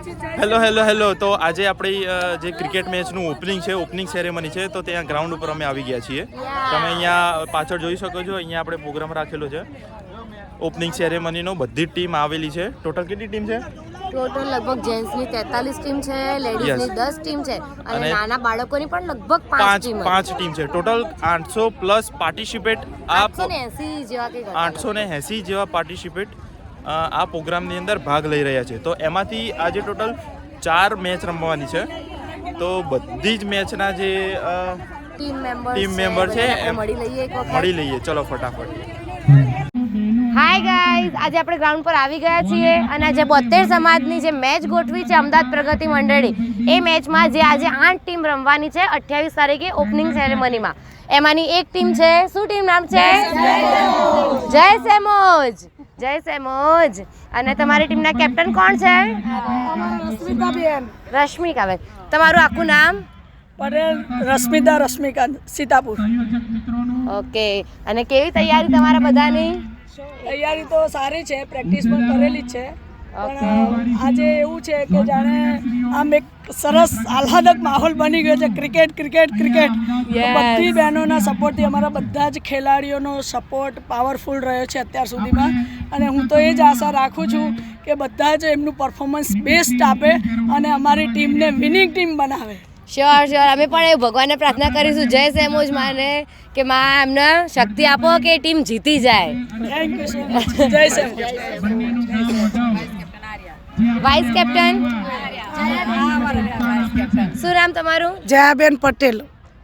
Hello તો આજે આપણી જે ક્રિકેટ મેચનું ઓપનિંગ સેરેમની છે તો ત્યાં ગ્રાઉન્ડ ઉપર અમે આવી ગયા છીએ. તમે અહીંયા પાછળ જોઈ શકો છો, અહીંયા આપણે પ્રોગ્રામ રાખેલો છે ઓપનિંગ સેરેમનીનો. બધી જ ટીમ આવેલી છે. ટોટલ કેટલી ટીમ છે? ટોટલ લગભગ જેન્ટ્સની 43 ટીમ છે, લેડીઝની 10 ટીમ છે અને નાના બાળકોની પણ લગભગ 5 ટીમ છે. ટોટલ 800 પ્લસ પાર્ટિસિપેટ 880 જેવા પાર્ટિસિપેટ આ પ્રોગ્રામની અંદર ભાગ લઈ રહ્યા છે. તો એમાંથી આજે ટોટલ 4 મેચ રમવાની છે. તો બધી જ મેચના જે ટીમ મેમ્બર છે મળી લઈએ. ચલો ફટાફટ. હાય ગાઈઝ, આજે આપણે ગ્રાઉન્ડ પર આવી ગયા છીએ અને આજે 72 સમાજની જે મેચ ગોઠવી છે અમદાવાદ પ્રગતિ મંડળી, એ મેચમાં જે આજે 8 ટીમ રમવાની છે 28 તારીખે ઓપનિંગ સેરેમનીમાં. એમાંની એક ટીમ છે, શું ટીમ નામ છે? જય સેમોજ. અને તમારી ટીમના કેપ્ટન કોણ છે? રશ્મિકાબેન. તમારું આખું નામ? પટેલ રશ્મિકાંત સીતાપુર. ઓકે. અને કેવી તૈયારી તમારા બધાની? તૈયારી તો સારી છે, પ્રેક્ટિસ પણ કરેલી જ છે. પણ આજે એવું છે કે જાણે આમ એક સરસ આહલાદક માહોલ બની ગયો છે. ક્રિકેટ બધી બહેનોના સપોર્ટથી અમારા બધા જ ખેલાડીઓનો સપોર્ટ પાવરફુલ રહ્યો છે અત્યાર સુધીમાં. અને હું તો એ જ આશા રાખું છું કે બધા જ એમનું પરફોર્મન્સ બેસ્ટ આપે અને અમારી ટીમને વિનિંગ ટીમ બનાવે. શ્યોર. અમે પણ એ ભગવાનને પ્રાર્થના કરીશું જય સેમોજ માને કે માં એમને શક્તિ આપો કે ટીમ જીતી જાય. Thank you so much. જય સેમોજ. વાઇસ કેપ્ટન શું નામ તમારું? જયાબેન પટેલ.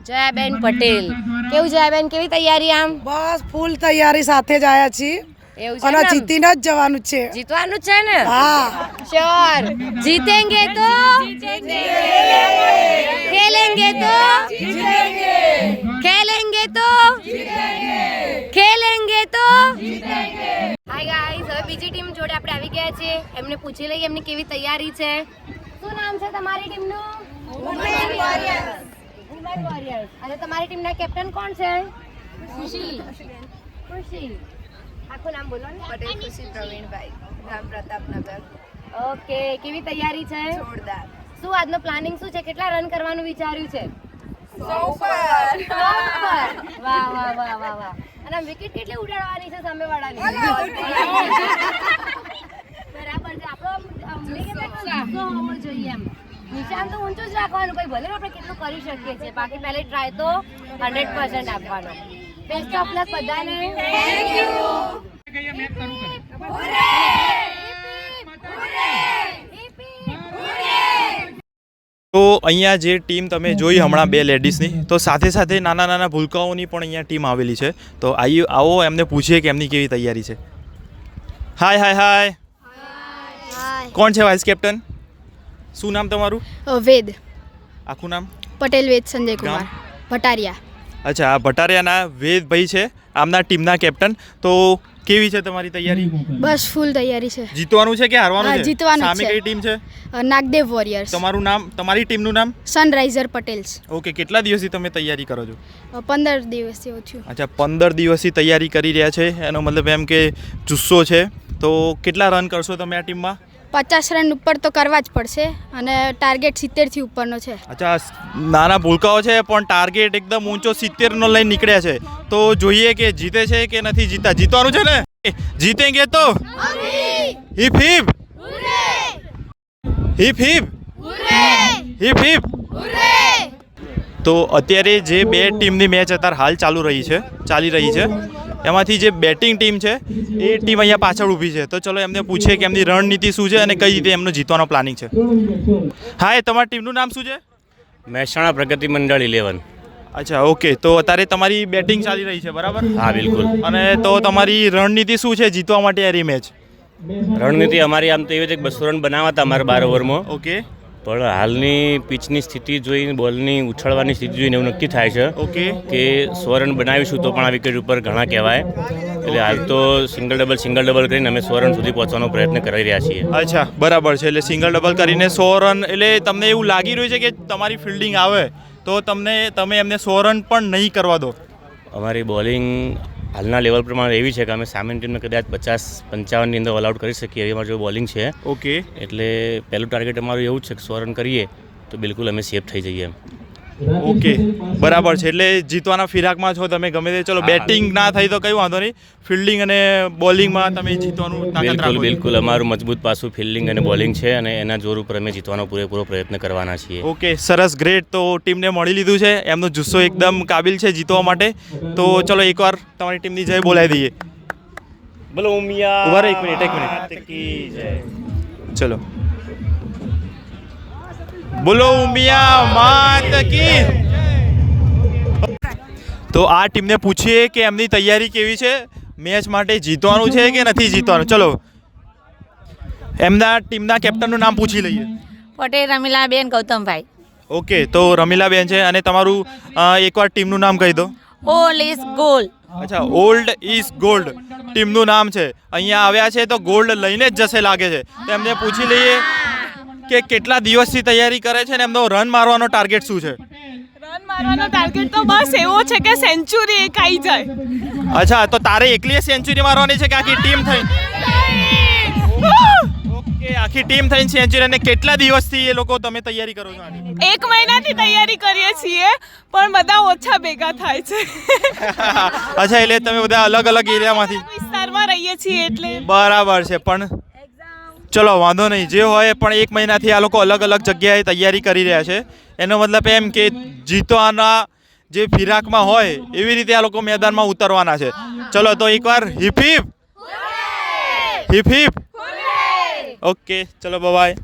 જયાબેન પટેલ. કેવું જયાબેન, કેવી તૈયારી? આમ બસ ફૂલ તૈયારી સાથે જ આવ્યા છીએ એવું અને છે? જીતીને જ જવાનું છે. જીતવાનું છે ને? હા. શ્યોર. જીતેંગે તો ખેલેંગે તો ખેલેંગે તો ખેલેંગે તો. હાય ગાઈસ, હવે બીજી ટીમ જોડે આપણે આવી ગયા છીએ. એમને પૂછી લઈએ એમની કેવી તૈયારી છે. શું નામ છે તમારી ટીમનું? Women Warriors. અને તમારી ટીમના કેપ્ટન કોણ છે? ખુશી. આખું નામ બોલો ને. પટેલ ખુશી પ્રવીણભાઈ, ગામ પ્રતાપનગર. ઓકે. કેવી તૈયારી છે? જોરદાર. શું આજનો પ્લાનિંગ શું છે? કેટલા રન કરવાનું વિચાર્યું છે? 100 પર. વાહ. અને વિકેટ કેટલી ઉડાડવાની છે સામેવાળાની? બરાબર છે. આપણો હોવો જોઈએ એમ. નિશાન તો ઊંચું જ રાખવાનું, ભાઈ ભલે આપણે કેટલું કરી શકીએ છીએ. બાકી પહેલે ટ્રાય તો 100% આપવાનો. બેસ્ટ ઓફ લક બધાને. Thank you. તો અહીંયા જે ટીમ તમે જોઈ હમણાં 2 લેડીઝની, તો સાથે સાથે નાના ભૂલકાઓની પણ અહીંયા ટીમ આવેલી છે. તો આવો એમને પૂછીએ કે એમની કેવી તૈયારી છે. હાય. કોણ છે વાઇસ કેપ્ટન? શું નામ તમારું? વેદ. આખું નામ? પટેલ વેદ સંજય કુમાર ભટારિયા. અચ્છા, આ ભટારિયાના વેદભાઈ છે આમના ટીમના કેપ્ટન. તો કેવી છે તમારી તૈયારી? બસ ફૂલ તૈયારી છે. જીતવાનું છે કે હારવાનું છે? જીતવાનું છે. સામે કઈ ટીમ છે? નાગદેવ વોરિયર્સ. તમારું નામ, તમારી ટીમનું નામ? સનરાઈઝર પટેલ્સ. ઓકે. કેટલા દિવસથી તમે તૈયારી કરો છો? 15 દિવસથી થયું. અચ્છા, 15 દિવસથી તૈયારી કરી રહ્યા છે. એનો મતલબ એમ કે જુસ્સો છે. તો કેટલા રન કરશો તમે આ ટીમમાં? 50 રન ઉપર તો કરવા જ પડશે અને ટાર્ગેટ 70 થી ઉપરનો છે. અચ્છા, નાના ભૂલકાઓ છે પણ ટાર્ગેટ એકદમ ઊંચો 70 નો લઈને નીકળ્યા છે. તો જોઈએ કે જીતે છે કે નથી જીતતા. જીતવાનું છે ને? જીતેંગે તો હિપ હિપ હિપ હિપ. તો અત્યારે જે 2 ટીમની મેચ અત્યારે હાલ ચાલી રહી છે એમાંથી જે બેટિંગ ટીમ છે એ ટીમ અહીંયા પાછળ ઊભી છે. તો ચલો એમને પૂછીએ કે એમની રણનીતિ શું છે અને કઈ રીતે એમનો જીતવાનો પ્લાનિંગ છે. હાય, તમારી ટીમનું નામ શું છે? મહેસાણા પ્રગતિ મંડળ 11. અચ્છા, ઓકે. તો અત્યારે તમારી બેટિંગ ચાલી રહી છે, બરાબર? હા, બિલકુલ. અને તો તમારી રણનીતિ શું છે જીતવા માટે આ મેચ? રણનીતિ અમારી આમ તો એવી છે કે 200 રન બનાવવા હતા અમારા 12 ઓવરમાં. ઓકે. પણ હાલની પિચની સ્થિતિ જોઈને, બોલની ઉછળવાની સ્થિતિ જોઈને એવું નક્કી થાય છે ઓકે કે 100 રન બનાવીશું તો પણ આ વિકેટ ઉપર ઘણા કહેવાય. એટલે હાલ તો સિંગલ ડબલ કરીને અમે 100 રન સુધી પહોંચવાનો પ્રયત્ન કરી રહ્યા છીએ. અચ્છા, બરાબર છે. એટલે સિંગલ ડબલ કરીને 100 રન. એટલે તમને એવું લાગી રહ્યું છે કે તમારી ફિલ્ડિંગ આવે તો તમે એમને 100 રન પણ નહીં કરવા દો? અમારી બોલિંગ હાલના લેવલ પ્રમાણે એવી છે કે અમે સામેની ટીમને કદાચ 50-55ની અંદર ઓલ આઉટ કરી શકીએ એવી અમારી જો બોલિંગ છે. ઓકે. એટલે પહેલું ટાર્ગેટ અમારું એવું જ છે કે 100 રન કરીએ તો બિલકુલ અમે સેફ થઈ જઈએ એમ. ઓકે બરાબર છે. એટલે જીતવાના ફિરાકમાં છો તમે ગમે તે. ચલો બેટિંગ ના થઈ તો કંઈ વાંધો નહીં, ફિલ્ડિંગ અને બોલિંગમાં તમે જીતવાનું તાકાત બિલકુલ રાખો છો. બિલકુલ અમારું મજબૂત પાસું ફિલ્ડિંગ અને બોલિંગ છે અને એના જોર ઉપર અમે જીતવાનો પૂરેપૂરો પ્રયત્ન કરવાના છીએ. ઓકે સરસ, ગ્રેટ. તો ટીમને મળી લીધું છે, એમનો જુસ્સો એકદમ કાબિલ છે જીતવા માટે. તો ચલો એકવાર તમારી ટીમની જય બોલાવી દઈએ. બોલો ઉમિયા ઉભા રહો, એક મિનિટ. ચલો બોલો ઉમિયા માત કી. તો આ ટીમને પૂછીએ કે એમની તૈયારી કેવી છે, મેચ માટે જીતવાનું છે કે નથી જીતવાનું. ચલો એમના ટીમના કેપ્ટનનું નામ પૂછી લઈએ. પટેલ રમીલાબેન ગૌતમભાઈ. ઓકે, તો રમીલાબેન છે અને તમારું એકવાર ટીમનું નામ કહી દો. All is goal. અચ્છા, ઓલ્ડ ઇઝ ગોલ્ડ ટીમનું નામ છે. અહીંયા આવ્યા છે તો ગોલ્ડ લઈને જ જશે લાગે છે. તો એમને પૂછી લઈએ કે કેટલા દિવસથી તૈયારી કરે છે ને એમનો રન મારવાનો ટાર્ગેટ શું છે. રન મારવાનો ટાર્ગેટ તો બસ એવો છે કે સેન્ચુરી એક આવી જાય. અચ્છા, તો તારે એકલી સેન્ચુરી મારવાની છે કે આખી ટીમ થઈ? ઓકે, આખી ટીમ થઈને સેન્ચુરી. અને કેટલા દિવસથી એ લોકો તમે તૈયારી કરો છો આની? 1 મહિનાથી તૈયારી કરીએ છીએ પણ બધા ઓછા ભેગા થાય છે. અચ્છા, એટલે તમે બધા અલગ અલગ એરિયામાંથી વિસ્તારમાં રહીએ છીએ એટલે. બરાબર છે. પણ ચલો વાંધો નહીં, જે હોય પણ 1 મહિનાથી આ લોકો અલગ અલગ જગ્યાએ તૈયારી કરી રહ્યા છે. એનો મતલબ એમ કે જીતવાના જે ફિરાકમાં હોય એવી રીતે આ લોકો મેદાનમાં ઉતરવાના છે. ચલો તો એકવાર heap heap heap heap. Okay ચલો બાય.